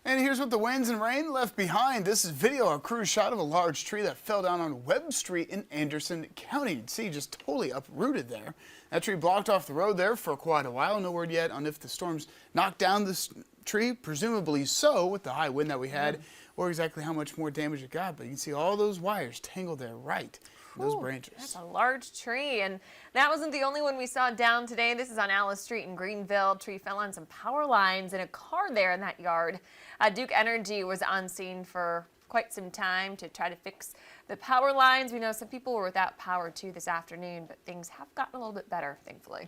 And here's what the winds and rain left behind. This is video, a crew shot of a large tree that fell down on Webb Street in Anderson County. You can see just totally uprooted there. That tree blocked off the road there for quite a while. No word yet on if the storms knocked down this tree, presumably so with the high wind that we had, or exactly how much more damage it got. But you can see all those wires tangled there right in those branches. That's a large tree, and that wasn't the only one we saw down today. This is on Alice Street in Greenville. Tree fell on some power lines and a car there in that yard. Duke Energy was on scene for quite some time to try to fix the power lines. We know some people were without power too this afternoon, but things have gotten a little bit better, thankfully.